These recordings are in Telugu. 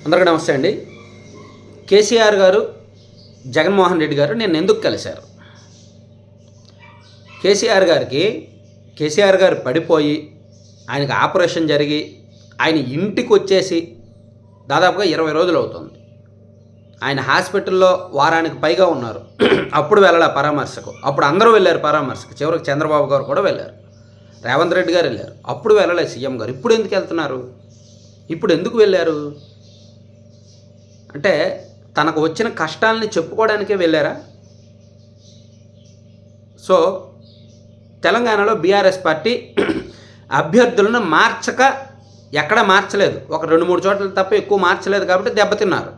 అందరికీ నమస్తే అండి. కేసీఆర్ గారు, జగన్మోహన్ రెడ్డి గారు నేను ఎందుకు కలిశారు? కేసీఆర్ గారు పడిపోయి ఆయనకు ఆపరేషన్ జరిగి ఆయన ఇంటికి వచ్చేసి దాదాపుగా 20 రోజులు అవుతుంది. ఆయన హాస్పిటల్లో వారానికి పైగా ఉన్నారు. అప్పుడు వెళ్ళాల పరామర్శకు. అప్పుడు అందరూ వెళ్ళారు పరామర్శకు. చివరికి చంద్రబాబు గారు కూడా వెళ్ళారు, రేవంత్ రెడ్డి గారు వెళ్ళారు. అప్పుడు వెళ్ళలేదు సీఎం గారు. ఇప్పుడు ఎందుకు వెళ్తున్నారు? ఇప్పుడు ఎందుకు వెళ్ళారు అంటే తనకు వచ్చిన కష్టాలని చెప్పుకోవడానికే వెళ్ళారా? సో తెలంగాణలో బీఆర్ఎస్ పార్టీ అభ్యర్థులను మార్చక ఎక్కడా మార్చలేదు. ఒక 2-3 చోట్ల తప్ప ఎక్కువ మార్చలేదు కాబట్టి దెబ్బతిన్నారు.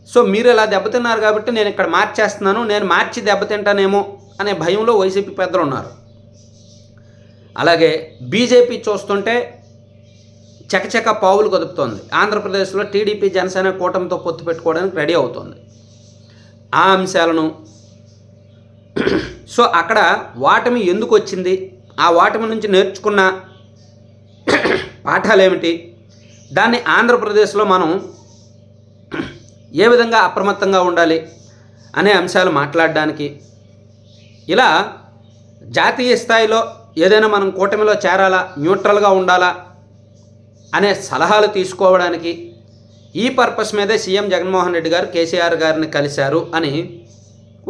సో మీరు ఇలా దెబ్బతిన్నారు కాబట్టి నేను ఇక్కడ మార్చేస్తున్నాను, నేను మార్చి దెబ్బతింటానేమో అనే భయంలో వైసీపీ పెద్దలు ఉన్నారు. అలాగే బీజేపీ చూస్తుంటే చకచక పావులు కదుపుతోంది. ఆంధ్రప్రదేశ్లో టీడీపీ జనసేన కూటమితో పొత్తు పెట్టుకోవడానికి రెడీ అవుతోంది. ఆ అంశాలను సో అక్కడ వాటమి ఎందుకు వచ్చింది, ఆ వాటమి నుంచి నేర్చుకున్న పాఠాలు ఏమిటి, దాన్ని ఆంధ్రప్రదేశ్లో మనం ఏ విధంగా అప్రమత్తంగా ఉండాలి అనే అంశాలు మాట్లాడడానికి, ఇలా జాతీయ స్థాయిలో ఏదైనా మనం కూటమిలో చేరాలా, న్యూట్రల్గా ఉండాలా అనే సలహాలు తీసుకోవడానికి ఈ పర్పస్ మీదే సీఎం జగన్మోహన్ రెడ్డి గారు కేసీఆర్ గారిని కలిశారు అని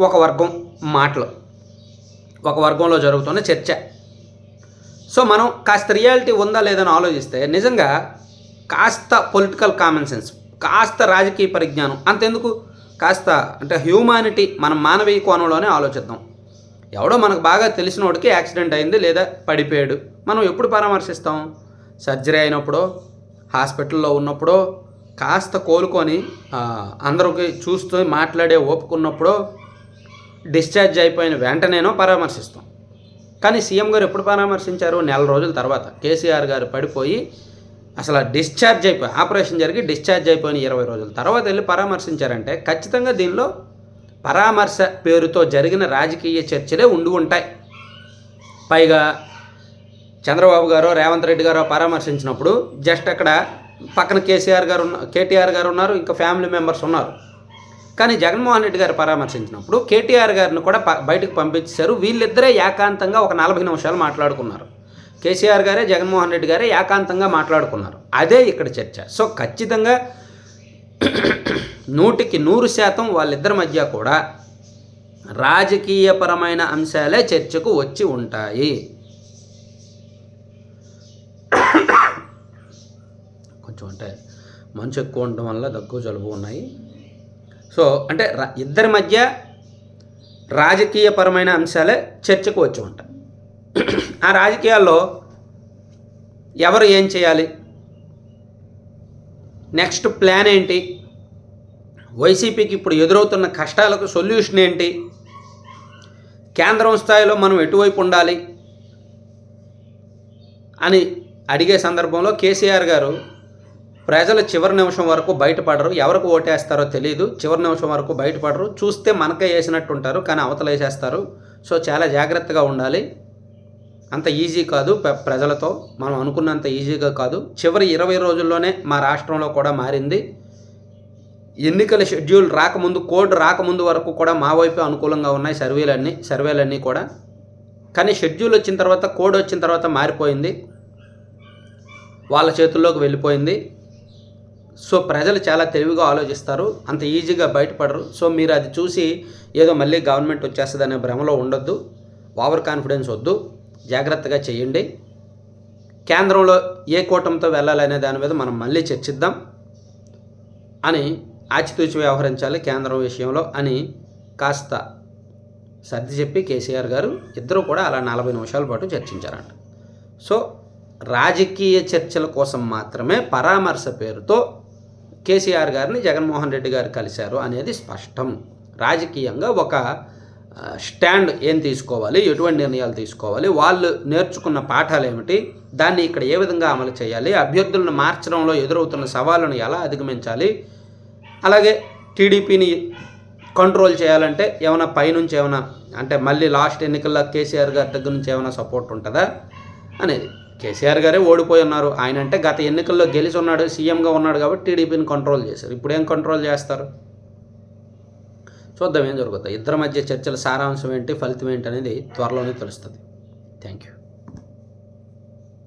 ఒక వర్గంలో జరుగుతున్న చర్చ. సో మనం కాస్త రియాలిటీ ఉందా లేదని ఆలోచిస్తే నిజంగా కాస్త పొలిటికల్ కామన్ సెన్స్, కాస్త రాజకీయ పరిజ్ఞానం, అంతెందుకు కాస్త అంటే హ్యూమానిటీ, మనం మానవీయ కోణంలోనే ఆలోచిద్దాం. ఎవడో మనకు బాగా తెలిసిన వాడికి యాక్సిడెంట్ అయింది లేదా పడిపోయాడు, మనం ఎప్పుడు పరామర్శిస్తాం? సర్జరీ అయినప్పుడో, హాస్పిటల్లో ఉన్నప్పుడో, కాస్త కోలుకొని అందరికి చూస్తూ మాట్లాడే ఓపుకున్నప్పుడో, డిశ్చార్జ్ అయిపోయిన వెంటనేనో పరామర్శిస్తాం. కానీ సీఎం గారు ఎప్పుడు పరామర్శించారు? 4 రోజుల తర్వాత. కేసీఆర్ గారు పడిపోయి అసలు డిశ్చార్జ్ అయిపోయి, ఆపరేషన్ జరిగి డిశ్చార్జ్ అయిపోయిన 20 రోజుల తర్వాత వెళ్ళి పరామర్శించారంటే ఖచ్చితంగా దీనిలో పరామర్శ పేరుతో జరిగిన రాజకీయ చర్చలే ఉండి ఉంటాయి. పైగా చంద్రబాబు గారు, రేవంత్ రెడ్డి గారు పరామర్శించినప్పుడు జస్ట్ అక్కడ పక్కన కేటీఆర్ గారు ఉన్నారు, ఇంకా ఫ్యామిలీ మెంబర్స్ ఉన్నారు. కానీ జగన్మోహన్ రెడ్డి గారు పరామర్శించినప్పుడు కేటీఆర్ గారిని కూడా బయటకు పంపించారు. వీళ్ళిద్దరే ఏకాంతంగా ఒక 40 నిమిషాలు మాట్లాడుకున్నారు. కేసీఆర్ గారే, జగన్మోహన్ రెడ్డి గారే ఏకాంతంగా మాట్లాడుకున్నారు. అదే ఇక్కడ చర్చ. సో ఖచ్చితంగా 100% వాళ్ళిద్దరి మధ్య కూడా రాజకీయపరమైన అంశాలే చర్చకు వచ్చి ఉంటాయి. కొంచెం అంటే మంచు ఎక్కువ ఉండడం వల్ల దగ్గు జలుబు ఉన్నాయి. సో అంటే ఇద్దరి మధ్య రాజకీయపరమైన అంశాలే చర్చకు వచ్చి ఉంటాయి. ఆ రాజకీయాల్లో ఎవరు ఏం చేయాలి, నెక్స్ట్ ప్లాన్ ఏంటి, వైసీపీకి ఇప్పుడు ఎదురవుతున్న కష్టాలకు సొల్యూషన్ ఏంటి, కేంద్రం స్థాయిలో మనం ఎటువైపు ఉండాలి అని అడిగే సందర్భంలో కేసీఆర్ గారు ప్రజలు చివరి నిమిషం వరకు బయటపడరు, ఎవరికి ఓటేస్తారో తెలియదు, చివరి నిమిషం వరకు బయటపడరు, చూస్తే మనకే వేసినట్టు ఉంటారు కానీ అవతల వేసేస్తారు. సో చాలా జాగ్రత్తగా ఉండాలి, అంత ఈజీ కాదు, ప్రజలతో మనం అనుకున్నంత ఈజీగా కాదు. చివరి 20 రోజుల్లోనే మా రాష్ట్రంలో కూడా మారింది. ఎన్నికల షెడ్యూల్ రాకముందు, కోడ్ రాకముందు వరకు కూడా మా వైపే అనుకూలంగా ఉన్నాయి సర్వేలన్నీ కూడా. కానీ షెడ్యూల్ వచ్చిన తర్వాత, కోడ్ వచ్చిన తర్వాత మారిపోయింది, వాళ్ళ చేతుల్లోకి వెళ్ళిపోయింది. సో ప్రజలు చాలా తెలివిగా ఆలోచిస్తారు, అంత ఈజీగా బయటపడరు. సో మీరు అది చూసి ఏదో మళ్ళీ గవర్నమెంట్ వచ్చేస్తుంది అనే భ్రమలో ఉండొద్దు, ఓవర్ కాన్ఫిడెన్స్ వద్దు, జాగ్రత్తగా చేయండి. కేంద్రంలో ఏ కూటమితో వెళ్ళాలనే దాని మీద మనం మళ్ళీ చర్చిద్దాం అని, ఆచితూచి వ్యవహరించాలి కేంద్రం విషయంలో అని కాస్త సర్ది చెప్పి కేసీఆర్ గారు ఇద్దరు కూడా అలా 40 నిమిషాల పాటు చర్చించారంట. సో రాజకీయ చర్చల కోసం మాత్రమే పరామర్శ పేరుతో కేసీఆర్ గారిని జగన్మోహన్ రెడ్డి గారు కలిశారు అనేది స్పష్టం. రాజకీయంగా ఒక స్టాండ్ ఏం తీసుకోవాలి, ఎటువంటి నిర్ణయాలు తీసుకోవాలి, వాళ్ళు నేర్చుకున్న పాఠాలు ఏమిటి, దాన్ని ఇక్కడ ఏ విధంగా అమలు చేయాలి, అభ్యర్థులను మార్చడంలో ఎదురవుతున్న సవాళ్ళను ఎలా అధిగమించాలి, అలాగే టీడీపీని కంట్రోల్ చేయాలంటే ఏమైనా పైనుంచి ఏమైనా అంటే మళ్ళీ లాస్ట్ ఎన్నికల్లో కేసీఆర్ గారి దగ్గర నుంచి ఏమైనా సపోర్ట్ ఉంటుందా అనేది కేసీఆర్ గారే ఓడిపోయి ఉన్నారు. ఆయన అంటే గత ఎన్నికల్లో గెలిచి ఉన్నాడు, సీఎంగా ఉన్నాడు కాబట్టి టీడీపీని కంట్రోల్ చేశారు. ఇప్పుడు ఏం కంట్రోల్ చేస్తారు? చూద్దాం ఏం జరుగుతుంది. ఇద్దరి మధ్య చర్చల సారాంశం ఏంటి, ఫలితం ఏంటి అనేది త్వరలోనే తెలుస్తుంది. Thank you.